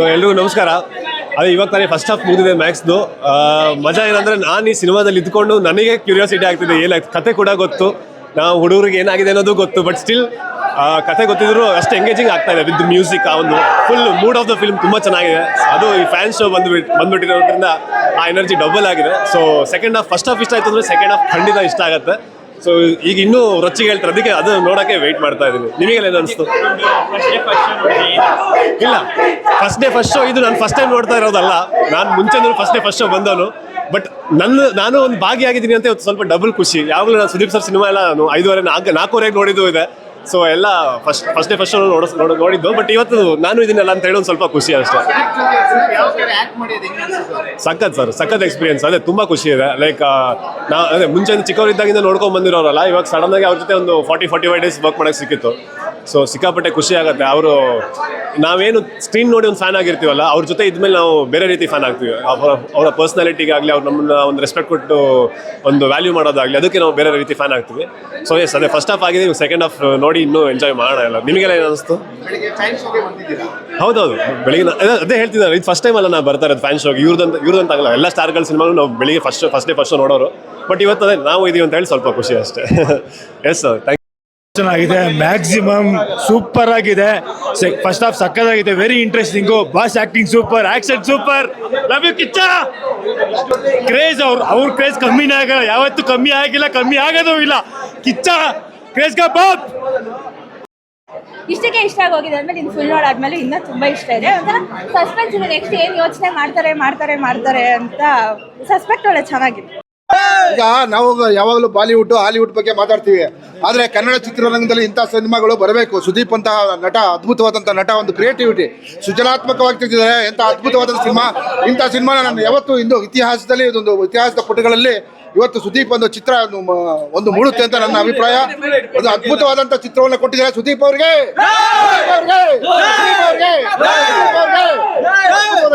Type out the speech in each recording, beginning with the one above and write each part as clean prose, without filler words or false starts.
So ಎಲ್ರಿಗೂ ನಮಸ್ಕಾರ. ಅದೇ ಇವಾಗ ತಾನೇ ಫಸ್ಟ್ ಹಾಫ್ ಮುಗಿದಿದೆ ಮ್ಯಾಕ್ಸ್ದು. ಮಜಾ ಏನಂದರೆ ನಾನು ಈ ಸಿನಿಮಾದಲ್ಲಿ ಇದ್ಕೊಂಡು ನನಗೆ ಕ್ಯೂರಿಯಾಸಿಟಿ ಆಗ್ತಿದೆ, ಏನಾಯ್ತು ಕತೆ ಕೂಡ ಗೊತ್ತು, ನಾವು ಹುಡುಗರಿಗೆ ಏನಾಗಿದೆ ಅನ್ನೋದು ಗೊತ್ತು. ಬಟ್ ಸ್ಟಿಲ್ ಕತೆ ಗೊತ್ತಿದ್ರು ಅಷ್ಟು ಎಂಗೇಜಿಂಗ್ ಆಗ್ತಾ ಇದೆ ವಿತ್ ಮ್ಯೂಸಿಕ್. ಆ ಒಂದು full mood of the film ತುಂಬ ಚೆನ್ನಾಗಿದೆ. ಅದು ಈ ಫ್ಯಾನ್ ಶೋ ಬಂದ್ಬಿಟ್ಟಿರೋದ್ರಿಂದ ಆ ಎನರ್ಜಿ ಡಬಲ್ ಆಗಿದೆ. So second half first half ಇಷ್ಟ ಆಯ್ತು ಅಂದರೆ ಸೆಕೆಂಡ್ ಹಾಫ್ ಖಂಡಿತ ಇಷ್ಟ ಆಗುತ್ತೆ. ಸೊ ಈಗ ಇನ್ನೂ ರೊಚ್ಚಿಗೆ ಹೇಳ್ತಾರೆ, ಅದಕ್ಕೆ ಅದು ನೋಡೋಕ್ಕೆ ವೆಯ್ಟ್ ಮಾಡ್ತಾ ಇದ್ದೀನಿ. ನಿಮಗೆಲ್ಲ ಏನು ಅನಿಸ್ತು? ಇಲ್ಲ, ಫಸ್ಟ್ ಡೇ ಫಸ್ಟ್ ಶೋ ಇದು ನಾನು ಫಸ್ಟ್ ಟೈಮ್ ನೋಡ್ತಾ ಇರೋದಲ್ಲ. ನಾನು ಮುಂಚೆ ಫಸ್ಟ್ ಡೇ ಫಸ್ಟ್ ಶೋ ಬಂದವನು. ಬಟ್ ನಾನು ಒಂದು ಭಾಗಿಯಾಗಿದ್ದೀನಿ ಅಂತ ಇವತ್ತು ಸ್ವಲ್ಪ ಡಬಲ್ ಖುಷಿ. ಯಾವಾಗಲೂ ನಾನು ಸುದೀಪ್ ಸರ್ ಸಿನಿಮಾ ಎಲ್ಲ ನಾನು 5:30 4:30 ನೋಡಿದ್ದು ಇದೆ. ಸೊ ಎಲ್ಲ ಫಸ್ಟ್ ಡೇ ಫಸ್ಟ್ ಶೋ ನೋಡಿದ್ದು. ಬಟ್ ಇವತ್ತು ನಾನು ಇದನ್ನೆಲ್ಲ ಅಂತ ಹೇಳಿ ಒಂದು ಸ್ವಲ್ಪ ಖುಷಿ ಅಷ್ಟೇ. ಸಖತ್ ಎಕ್ಸ್ಪೀರಿಯನ್ಸ್. ಅದೇ ತುಂಬ ಖುಷಿ ಇದೆ. ಲೈಕ್ ಅದೇ ಮುಂಚೆ ಚಿಕ್ಕವರಿದ್ದಾಗಿಂದ ನೋಡ್ಕೊಂಡು ಬಂದಿರೋರಲ್ಲ, ಇವಾಗ ಸಡನ್ ಆಗಿ ಅವ್ರ ಜೊತೆ ಒಂದು 40-45 ಡೇಸ್ ವರ್ಕ್ ಮಾಡೋಕ್ಕೆ ಸಿಕ್ಕಿತ್ತು. ಸೊ ಸಿಕ್ಕಾಪಟ್ಟೆ ಖುಷಿ ಆಗುತ್ತೆ. ಅವರು ನಾವೇನು ಸ್ಕ್ರೀನ್ ನೋಡಿ ಒಂದು ಫ್ಯಾನ್ ಆಗಿರ್ತೀವಲ್ಲ, ಅವ್ರ ಜೊತೆ ಇದ್ಮೇಲೆ ನಾವು ಬೇರೆ ರೀತಿ ಫ್ಯಾನ್ ಆಗ್ತೀವಿ. ಅವರ ಪರ್ಸ್ನಾಲಿಟಿಗಾಗಲಿ, ಅವ್ರು ನಮ್ಮನ್ನ ಒಂದು ರೆಸ್ಪೆಕ್ಟ್ ಕೊಟ್ಟು ಒಂದು ವ್ಯಾಲ್ಯೂ ಮಾಡೋದಾಗಲಿ, ಅದಕ್ಕೆ ನಾವು ಬೇರೆ ರೀತಿ ಫ್ಯಾನ್ ಆಗ್ತೀವಿ. ಸೊ ಎಸ್, ಅದೇ ಫಸ್ಟ್ ಹಾಫ್ ಆಗಿದೆ. ಸೆಕೆಂಡ್ ಹಾಫ್ ನೋಡಿ ಇನ್ನೂ ಎಂಜಾಯ್ ಮಾಡೋಣ. ಎಲ್ಲ ನಿಮಗೆಲ್ಲ ಏನು ಅನಿಸ್ತು? ಹೌದೌದು, ಬೆಳಿಗ್ಗೆ ಅದೇ ಹೇಳ್ತಿದ್ದಾರೆ, ಇದು ಫಸ್ಟ್ ಟೈಮ್ ಅಲ್ಲ ನಾವು ಬರ್ತಾ ಇರೋದು ಫ್ಯಾನ್ ಶೋಗೆ. ಇವ್ರದಂತ ಆಗಲ್ಲ, ಎಲ್ಲ ಸ್ಟಾರ್ಗಳ ಸಿನಿಮಾಗಳು ನಾವು ಬೆಳಿಗ್ಗೆ ಫಸ್ಟ್ ಡೇ ಫಸ್ಟ್ ಶೋ ನೋಡೋರು. ಬಟ್ ಇವತ್ತು ಅದೇ ನಾವು ಇದೀವಿ ಅಂತ ಹೇಳಿ ಸ್ವಲ್ಪ ಖುಷಿ ಅಷ್ಟೇ. Yes sir, thank you. ಚೆನ್ನಾಗಿದೆ, ಮ್ಯಾಕ್ಸಿಮಮ್ ಸೂಪರ್ ಆಗಿದೆ. ಫಸ್ಟ್ ಹಾಫ್ ಸಕ್ಕದಾಗಿದೆ, very interesting. Boss acting super, action super. Love you Kichcha. Craze ಅವ್ರ ಕ್ರೇಜ್ ಕಮ್ಮಿನೇ ಆಗಲ್ಲ, ಯಾವತ್ತೂ ಕಮ್ಮಿ ಆಗಿಲ್ಲ, ಕಮ್ಮಿ ಆಗೋದು ಇಲ್ಲ. ಕಿಚ್ಚ ಕ್ರೇಜ್ ಗ ಬಾಪ್. ಇಷ್ಟಕ್ಕೆ ಇಷ್ಟ ಆಗೋಗಿದೆ ಆದ್ಮೇಲೆ ಇನ್ನು ಫುಲ್ ನೋಡಾದ್ಮೇಲೆ ಇನ್ನೂ ತುಂಬ ಇಷ್ಟ ಇದೆ. ಒಂಥರ ಸಸ್ಪೆನ್ಸ್ ಇದೆ, ನೆಕ್ಸ್ಟ್ ಏನು ಯೋಚನೆ ಮಾಡ್ತಾರೆ ಅಂತ ಸಸ್ಪೆಕ್ಟ್ ಒಳ್ಳೆ ಚೆನ್ನಾಗಿದೆ. ಈಗ ನಾವು ಯಾವಾಗಲೂ ಬಾಲಿವುಡ್ ಹಾಲಿವುಡ್ ಬಗ್ಗೆ ಮಾತಾಡ್ತೀವಿ, ಆದರೆ ಕನ್ನಡ ಚಿತ್ರರಂಗದಲ್ಲಿ ಇಂಥ ಸಿನಿಮಾಗಳು ಬರಬೇಕು. ಸುದೀಪ್ ಅಂತ ನಟ, ಅದ್ಭುತವಾದಂಥ ನಟ, ಒಂದು ಕ್ರಿಯೇಟಿವಿಟಿ, ಸೃಜನಾತ್ಮಕವಾಗಿ ತೆಗೆದಿದ್ದಾರೆ. ಎಂಥ ಅದ್ಭುತವಾದ ಸಿನಿಮಾ. ಇಂಥ ಸಿನಿಮಾನ ನಾನು ಯಾವತ್ತೂ ಇತಿಹಾಸದಲ್ಲಿ ಇದೊಂದು ಇತಿಹಾಸದ ಪುಟಗಳಲ್ಲಿ ಇವತ್ತು ಸುದೀಪ್ ಒಂದು ಚಿತ್ರ ಒಂದು ಮೂಡುತ್ತೆ ಅಂತ ನನ್ನ ಅಭಿಪ್ರಾಯ. ಒಂದು ಅದ್ಭುತವಾದಂಥ ಚಿತ್ರವನ್ನು ಕೊಟ್ಟಿದ್ದಾರೆ ಸುದೀಪ್ ಅವ್ರಿಗೆ.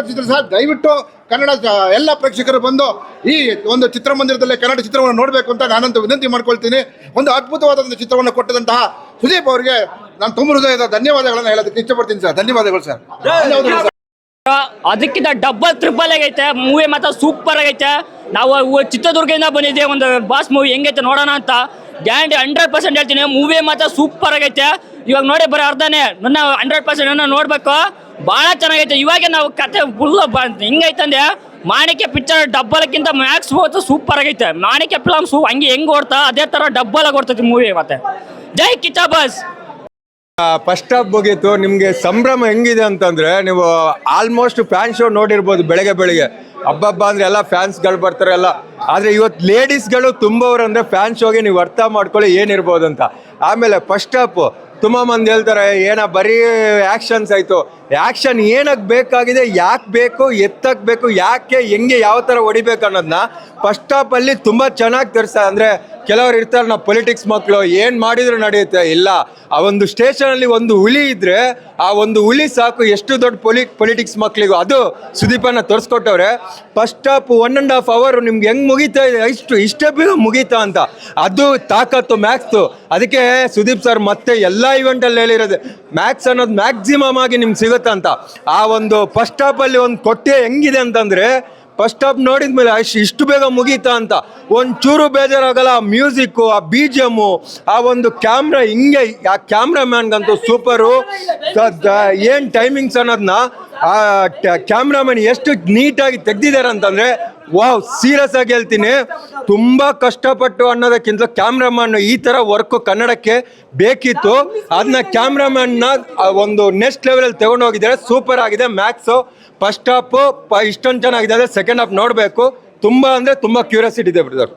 ಚಿತ್ರ ಸಹ ದಯವಿಟ್ಟು ಕನ್ನಡ ಎಲ್ಲ ಪ್ರೇಕ್ಷಕರು ಬಂದು ಈ ಒಂದು ಚಿತ್ರಮಂದಿರದಲ್ಲಿ ಕನ್ನಡ ಚಿತ್ರವನ್ನು ನೋಡಬೇಕು ಅಂತ ನಾನಂತೂ ವಿನಂತಿ ಮಾಡ್ಕೊಳ್ತೀನಿ. ಒಂದು ಅದ್ಭುತವಾದಂಥ ಚಿತ್ರವನ್ನು ಕೊಟ್ಟದಂತಹ ಸುದೀಪ್ ಅವರಿಗೆ ನಾನು ತುಂಬ ಹೃದಯದ ಧನ್ಯವಾದಗಳನ್ನು ಹೇಳೋದಕ್ಕೆ ಇಷ್ಟಪಡ್ತೀನಿ ಸರ್. ಧನ್ಯವಾದಗಳು ಸರ್. ಅದಕ್ಕಿಂತ ಡಬಲ್ ಟ್ರಿಪಲ್ ಆಗೈತೆ ಮೂವಿ, ಮಾತ್ರ ಸೂಪರ್ ಆಗೈತೆ. ನಾವು ಚಿತ್ರದುರ್ಗದಿಂದ ಬಂದಿದ್ದೆ, ಒಂದು ಬಾಸ್ ಮೂವಿ ಹೆಂಗೈತೆ ನೋಡೋಣ ಅಂತ. ಗ್ಯಾರಂಟಿ 100% ಹೇಳ್ತೀನಿ, ಮೂವಿ ಮಾತ್ರ ಸೂಪರ್ ಆಗೈತೆ. ಇವಾಗ ನೋಡಿ ಬರೋ ಅರ್ಧನೇ, ನನ್ನ 100% ನೋಡ್ಬೇಕು. ಭಾಳ ಚೆನ್ನಾಗೈತೆ. ಇವಾಗ ನಾವು ಕತೆ ಫುಲ್ ಹಿಂಗೈತಂದೆ, ಮಾಣಿಕ್ಯ ಪಿಕ್ಚರ್ ಡಬ್ಬಲ್ಕ್ಕಿಂತ ಮ್ಯಾಕ್ಸ್ ಹೋಯ್ತು ಸೂಪರ್ ಆಗೈತೆ. ಮಾಣಿಕ್ಯ ಫಿಲಮ್ಸು ಹಂಗೆ ಹೆಂಗೆ ಓಡ್ತಾ ಅದೇ ಥರ ಡಬ್ಬಲ್ ಆಗಿ ಓಡ್ತೈತಿ ಮೂವಿ. ಮತ್ತೆ ಜೈ ಕಿಚ್ಚ ಬಾಸ್. ಫಸ್ಟ್ ಹಾಫ್ ಮುಗೀತು. ನಿಮಗೆ ಸಂಭ್ರಮ ಹೆಂಗಿದೆ ಅಂತಂದರೆ, ನೀವು ಆಲ್ಮೋಸ್ಟ್ ಫ್ಯಾನ್ ಶೋ ನೋಡಿರ್ಬೋದು. ಬೆಳಗ್ಗೆ ಹಬ್ಬ ಅಂದರೆ ಎಲ್ಲ ಫ್ಯಾನ್ಸ್ಗಳು ಬರ್ತಾರೆ ಎಲ್ಲ. ಆದರೆ ಇವತ್ತು ಲೇಡೀಸ್ಗಳು ತುಂಬವ್ರು ಅಂದರೆ ಫ್ಯಾನ್ ಶೋಗೆ ನೀವು ಅರ್ಥ ಮಾಡ್ಕೊಳ್ಳಿ ಏನಿರ್ಬೋದು ಅಂತ. ಆಮೇಲೆ ಫಸ್ಟ್ ಹಾಫ್ ತುಂಬ ಮಂದಿ ಹೇಳ್ತಾರೆ ಬರೀ ಆ್ಯಕ್ಷನ್ಸ್ ಆಯಿತು. ಆ್ಯಕ್ಷನ್ ಏನಕ್ಕೆ ಬೇಕಾಗಿದೆ, ಯಾಕೆ ಬೇಕು, ಎತ್ತಕ್ಕೆ ಬೇಕು, ಯಾಕೆ, ಹೆಂಗೆ, ಯಾವ ಥರ ಹೊಡಿಬೇಕು ಅನ್ನೋದನ್ನ ಫಸ್ಟ್ ಹಾಫಲ್ಲಿ ತುಂಬ ಚೆನ್ನಾಗಿ ತೋರಿಸ್ತಾರೆ. ಅಂದರೆ ಕೆಲವರು ಇರ್ತಾರೆ, ನಾವು ಪೊಲಿಟಿಕ್ಸ್ ಮಕ್ಕಳು ಏನು ಮಾಡಿದ್ರು ನಡೆಯುತ್ತೆ. ಇಲ್ಲ, ಆ ಒಂದು ಸ್ಟೇಷನಲ್ಲಿ ಒಂದು ಹುಲಿ ಇದ್ದರೆ ಆ ಒಂದು ಹುಲಿ ಸಾಕು ಎಷ್ಟು ದೊಡ್ಡ ಪೊಲಿಟಿಕ್ಸ್ ಮಕ್ಕಳಿಗೂ. ಅದು ಸುದೀಪನ್ನ ತೋರಿಸ್ಕೊಟ್ಟವ್ರೆ. ಫಸ್ಟ್ ಹಾಫ್ 1.5 ಅವರ್ ನಿಮ್ಗೆ ಹೆಂಗೆ ಮುಗೀತಾ ಇದೆ, ಇಷ್ಟೇ ಬೇಗ ಮುಗೀತಾ ಅಂತ. ಅದು ತಾಕತ್ತು ಮ್ಯಾಕ್ಸ್ದು. ಅದಕ್ಕೆ ಸುದೀಪ್ ಸರ್ ಮತ್ತೆ ಎಲ್ಲ ಇವೆಂಟಲ್ಲಿ ಹೇಳಿರೋದು, ಮ್ಯಾಕ್ಸ್ ಅನ್ನೋದು ಮ್ಯಾಕ್ಸಿಮಮ್ ಆಗಿ ನಿಮ್ಗೆ ಸಿಗುತ್ತೆ ಅಂತ. ಆ ಒಂದು ಫಸ್ಟ್ ಹಾಫಲ್ಲಿ ಒಂದು ಕೊಟ್ಟೆ ಹೆಂಗಿದೆ ಅಂತಂದರೆ, ಫಸ್ಟ್ ಹಾಫ್ ನೋಡಿದ್ಮೇಲೆ ಇಷ್ಟು ಬೇಗ ಮುಗೀತಾ ಅಂತ ಒಂಚೂರು ಬೇಜಾರಾಗಲ್ಲ. ಆ ಮ್ಯೂಸಿಕ್ಕು, ಆ BGM, ಆ ಒಂದು ಕ್ಯಾಮ್ರಾ, ಹಿಂಗೆ ಆ ಕ್ಯಾಮ್ರಾಮ್ಯಾನ್ಗಂತೂ ಸೂಪರು. ಏನು ಟೈಮಿಂಗ್ಸ್ ಅನ್ನೋದನ್ನ ಆ ಕ್ಯಾಮ್ರಾಮನ್ ಎಷ್ಟು ನೀಟಾಗಿ ತೆಗ್ದಿದ್ದಾರೆ ಅಂತಂದರೆ, ವಾವ್, ಸೀರಿಯಸ್ ಆಗಿ ಹೇಳ್ತೀನಿ, ತುಂಬ ಕಷ್ಟಪಟ್ಟು ಅನ್ನೋದಕ್ಕಿಂತ ಕ್ಯಾಮ್ರಾಮನ್ ಈ ಥರ ವರ್ಕು ಕನ್ನಡಕ್ಕೆ ಬೇಕಿತ್ತು. ಅದನ್ನ ಕ್ಯಾಮ್ರಾಮನ್ನ ಒಂದು ನೆಕ್ಸ್ಟ್ ಲೆವೆಲಲ್ಲಿ ತಗೊಂಡೋಗಿದ್ದಾರೆ. ಸೂಪರ್ ಆಗಿದೆ ಮ್ಯಾಕ್ಸು. ಫಸ್ಟ್ ಹಾಫು ಇಷ್ಟೊಂದು ಚೆನ್ನಾಗಿದೆ, ಅದೇ ಸೆಕೆಂಡ್ ಹಾಫ್ ನೋಡಬೇಕು. ತುಂಬ ಅಂದರೆ ತುಂಬ ಕ್ಯೂರಿಯಾಸಿಟಿ ಇದೆ ಬ್ರದರ್.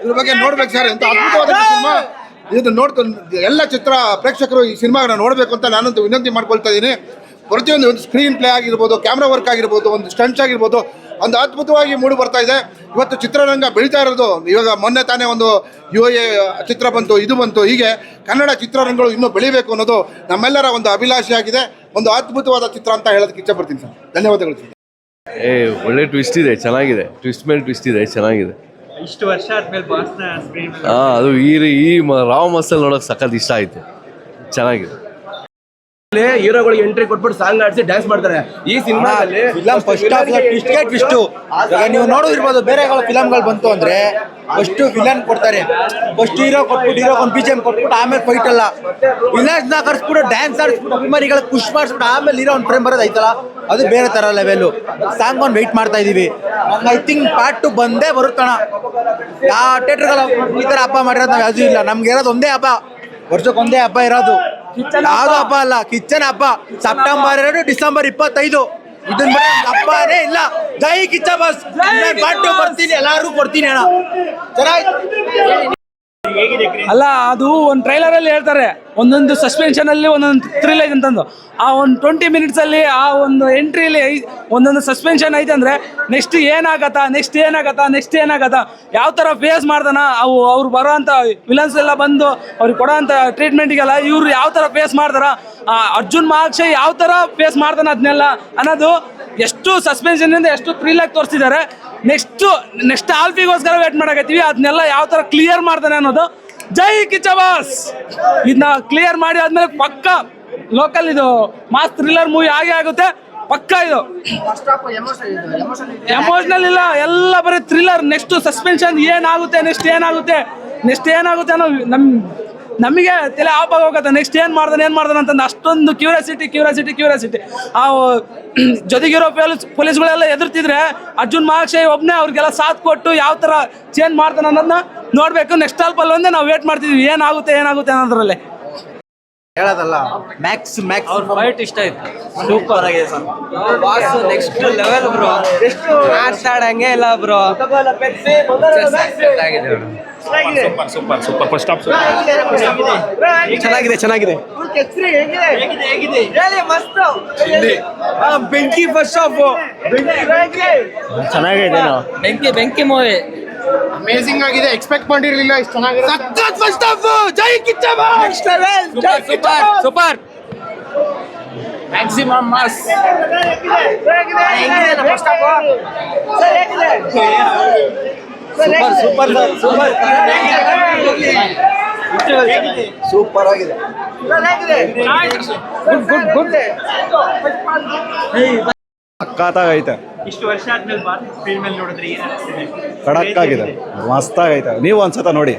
ಇದ್ರ ಬಗ್ಗೆ ನೋಡ್ಬೇಕು ಸರ್, ಎಂತ ಅದ್ಭುತವಾದ ಸಿನಿಮಾ ಇದು. ಎಲ್ಲ ಚಿತ್ರ ಪ್ರೇಕ್ಷಕರು ಈ ಸಿನಿಮಾನ ನೋಡಬೇಕು ಅಂತ ನಾನಂತೂ ವಿನಂತಿ ಮಾಡ್ಕೊಳ್ತಾ ಇದ್ದೀನಿ. ಪ್ರತಿಯೊಂದು ಒಂದು ಸ್ಕ್ರೀನ್ ಪ್ಲೇ ಆಗಿರ್ಬೋದು, ಕ್ಯಾಮ್ರಾ ವರ್ಕ್ ಆಗಿರ್ಬೋದು, ಒಂದು ಸ್ಟಂಟ್ಸ್ ಆಗಿರ್ಬೋದು, ಒಂದು ಅದ್ಭುತವಾಗಿ ಮೂಡಿ ಬರ್ತಾ ಇದೆ. ಇವತ್ತು ಚಿತ್ರರಂಗ ಬೆಳೀತಾ ಇರೋದು. ಇವಾಗ ಮೊನ್ನೆ ತಾನೇ ಒಂದು UA ಚಿತ್ರ ಬಂತು, ಇದು ಬಂತು. ಹೀಗೆ ಕನ್ನಡ ಚಿತ್ರರಂಗಗಳು ಇನ್ನೂ ಬೆಳಿಬೇಕು ಅನ್ನೋದು ನಮ್ಮೆಲ್ಲರ ಒಂದು ಅಭಿಲಾಷೆ ಆಗಿದೆ. ಒಂದು ಅದ್ಭುತವಾದ ಚಿತ್ರ ಅಂತ ಹೇಳೋದಕ್ಕೆ ಇಷ್ಟಪಡ್ತೀನಿ ಸರ್. ಧನ್ಯವಾದಗಳು ಸರ್. ಒಳ್ಳೆ ಟ್ವಿಸ್ಟ್ ಇದೆ, ಚೆನ್ನಾಗಿದೆ. ಟ್ವಿಸ್ಟ್ ಮೇಲೆ ಟ್ವಿಸ್ಟ್ ಇದೆ, ಚೆನ್ನಾಗಿದೆ. ಇಷ್ಟು ವರ್ಷ ಆದ್ಮೇಲೆ ಬಾಸ್ನ ಸ್ಕ್ರೀನ್ ಅದು ಈ ರಾವ್ ಮಸಲ್ ನೋಡೋಕೆ ಸಖತ್ ಇಷ್ಟ ಆಯಿತು, ಚೆನ್ನಾಗಿದೆ. ಅಲ್ಲಿ ಹೀರೋಗಳಿಗೆ ಎಂಟ್ರಿ ಕೊಟ್ಬಿಟ್ಟು ಸಾಂಗ್ ಆಡಿಸಿ ಡ್ಯಾನ್ಸ್ ಮಾಡ್ತಾರೆ. ಈ ಸಿನಿಮಾದಲ್ಲಿ ಫಸ್ಟ್ ಟ್ವಿಸ್ಟ್ ನೀವು ನೋಡೋದಿರ್ಬೋದು. ಬೇರೆ ಫಿಲಮ್ಗಳು ಬಂತು ಅಂದ್ರೆ ಫಸ್ಟ್ ವಿಲನ್ ಕೊಡ್ತಾರೆ, ಫಸ್ಟ್ ಹೀರೋ ಕೊಟ್ಬಿಟ್ಟು ಹೀರೋ ಒಂದು BGM ಕೊಟ್ಬಿಟ್ಟು ಆಮೇಲೆ ಫೈಟ್ ಅಲ್ಲ, ವಿಲನ್ಸ್ ನ ಕರ್ಸ್ಬಿಟ್ಟು ಡ್ಯಾನ್ಸ್ ಆಡಿಸ್ಬಿಟ್ಟು ಅಭಿಮಾನಿಗಳ ಖುಷಿ ಮಾಡಿಸ್ಬಿಟ್ಟು ಆಮೇಲೆ ಹೀರೋ ಒಂದು ಫ್ರೇಮ್ ಬರೋದು ಐತಲ್ಲ, ಅದು ಬೇರೆ ತರ ಲೆವೆಲ್. ಸಾಂಗ್ ಒಂದು ವೆಯ್ಟ್ ಮಾಡ್ತಾ ಇದೀವಿ. ಐ ಥಿಂಕ್ ಪಾರ್ಟ್ 2 ಬಂದೇ ಬರುತ್ತಣ. ಆ ಥಿಯೇಟರ್ಗಳ ಈ ತರ ಹಬ್ಬ ಮಾಡಿರೋದು ನಾವು ಯಾವ್ದು ಇಲ್ಲ. ನಮ್ಗೆ ಇರೋದು ಒಂದೇ ಹಬ್ಬ, ವರ್ಷಕ್ಕೆ ಒಂದೇ ಹಬ್ಬ ಇರೋದು. ಯಾವ್ದು ಹಬ್ಬ ಅಲ್ಲ, ಕಿಚ್ಚನ್ ಹಬ್ಬ. ಸೆಪ್ಟೆಂಬರ್ 2 ಡಿಸೆಂಬರ್ 25 ಇದನ್ನ ಹಬ್ಬನೇ ಇಲ್ಲ. ಜೈ ಕಿಚ್ಚ ಬಾಸ್. ಪಾರ್ಟ್ 2 ಬರ್ತೀನಿ, ಎಲ್ಲಾರು ಕೊಡ್ತೀನಿ ಅಣ್ಣ. ಚೆನ್ನಾಗಿ ಅಲ್ಲ, ಅದು ಒಂದು ಟ್ರೈಲರ್ ಅಲ್ಲಿ ಹೇಳ್ತಾರೆ ಒಂದೊಂದು ಸಸ್ಪೆನ್ಷನ್ ಅಲ್ಲಿ ಒಂದೊಂದು ಥ್ರಿಲ್ ಐತೆ ಅಂತಂದು. ಆ ಒಂದು 20 minutes ಅಲ್ಲಿ ಆ ಒಂದು ಎಂಟ್ರಿಯಲ್ಲಿ ಒಂದೊಂದು ಸಸ್ಪೆನ್ಷನ್ ಐತೆ ಅಂದ್ರೆ ನೆಕ್ಸ್ಟ್ ಏನಾಗತ್ತಾ ಯಾವ ತರ ಫೇಸ್ ಮಾಡ್ದಾನ, ಅವ್ರು ಬರೋ ಅಂತ ವಿಲನ್ಸ್ ಎಲ್ಲ ಬಂದು ಅವ್ರಿಗೆ ಕೊಡೋ ಅಂತ ಟ್ರೀಟ್ಮೆಂಟ್ಗೆಲ್ಲ ಇವ್ರು ಯಾವ ತರ ಫೇಸ್ ಮಾಡ್ತಾರ, ಅರ್ಜುನ್ ಮಹಾಕ್ಷಯ್ ಯಾವ ತರ ಫೇಸ್ ಮಾಡ್ತಾನ ಅದನ್ನೆಲ್ಲ ಅನ್ನೋದು ಎಷ್ಟು ಸಸ್ಪೆನ್ಷನ್ ಇಂದ ಎಷ್ಟು ಥ್ರಿಲ್ ಆಗಿ ತೋರಿಸಿದ್ದಾರೆ. ನೆಕ್ಸ್ಟ್ ಆಲ್ಫಿಗೋಸ್ಕರ ವೇಟ್ ಮಾಡಕತ್ತೀವಿ. ಅದನ್ನೆಲ್ಲ ಯಾವ ತರ ಕ್ಲಿಯರ್ ಮಾಡ್ತಾನೆ ಅನ್ನೋದು. ಜೈ ಕಿಚ್ಚ ಬಾಸ್. ಇದನ್ನ ಕ್ಲಿಯರ್ ಮಾಡಿ ಆದ್ಮೇಲೆ ಪಕ್ಕ ಲೋಕಲ್ ಇದು ಮಾಸ್ ಥ್ರಿಲ್ಲರ್ ಮೂವಿ ಆಗುತ್ತೆ ಪಕ್ಕ. ಇದು ಎಮೋಷನಲ್ ಇಲ್ಲ, ಎಲ್ಲ ಬರೀ ಥ್ರಿಲ್ಲರ್. ನೆಕ್ಸ್ಟ್ ಸಸ್ಪೆನ್ಷನ್ ಏನಾಗುತ್ತೆ, ನೆಕ್ಸ್ಟ್ ಏನಾಗುತ್ತೆ ಅನ್ನೋ ನಮಗೆ ತಲೆ ಆಫ್ ಆಗೋಗುತ್ತೆ. ನೆಕ್ಸ್ಟ್ ಏನು ಮಾಡ್ದಾನೆ ಅಂತಂದು ಅಷ್ಟೊಂದು ಕ್ಯೂರಿಯಾಸಿಟಿ. ಆ ಜೊತೆಗಿರೋ ಪೊಲೀಸ್ಗಳೆಲ್ಲ ಎದುರ್ತಿದ್ರೆ ಅರ್ಜುನ್ ಮಹಾಕ್ಷಯ್ ಒಬ್ಬನೇ ಅವ್ರಿಗೆಲ್ಲ ಸಾಥ್ ಕೊಟ್ಟು ಯಾವ ಥರ ಚೇಂಜ್ ಮಾಡ್ತಾನೆ ಅನ್ನೋದನ್ನ ನೋಡಬೇಕು. ನೆಕ್ಸ್ಟ್ ಆಲ್ಪಲ್ಲಿ ಒಂದೇ ನಾವು ವೇಟ್ ಮಾಡ್ತಿದ್ವಿ ಏನಾಗುತ್ತೆ ಅನ್ನೋದ್ರಲ್ಲೇ. ಹೇಳೋದಲ್ಲ, ಮ್ಯಾಕ್ಸ್ ಫೈಟ್ ಇಷ್ಟ ಆಯ್ತು, ಸೂಪರ್ ಆಗಿದೆ sir. Boss next level bro, ಎಷ್ಟು ಆಡ್ಸಂಗೆ ಇಲ್ಲ ಬ್ರೋ. ಸೂಪರ್ ಫಸ್ಟ್ ಹಾಫ್ ಚೆನ್ನಾಗಿದೆ. ಬೆಂಕಿ ಫಸ್ಟ್ ಹಾಫ್ ಚೆನ್ನಾಗೈತೆ. ಬೆಂಕಿ ಮೂವಿ ಅಮೇಸಿಂಗ್ ಆಗಿದೆ. ಎಕ್ಸ್ಪೆಕ್ಟ್ ಮಾಡಿರಲಿಲ್ಲ ಇಷ್ಟು ಚೆನ್ನಾಗಿದೆ. ಸಖತ್ ಫಸ್ಟ್ ಹಾಫ್. ಜೈ Kichcha boss. Super maximum mass. Super ಆಗಿದೆ. ಸಖತ್ತಾಗೈತೆ, ಇಷ್ಟು ವರ್ಷ ಆದ್ಮೇಲೆ ಬಾಸ್ ಸ್ಕ್ರೀನ್ ಮೇಲೆ ನೋಡಿದ್ರೆ ಏನ್ ಅನ್ಸ್ತಿದೆ? ಖಡಕ್ ಆಗಿದೆ, ಮಸ್ತಾಗೈತೆ. ನೀವು ಒಂದ್ಸತ ನೋಡಿ.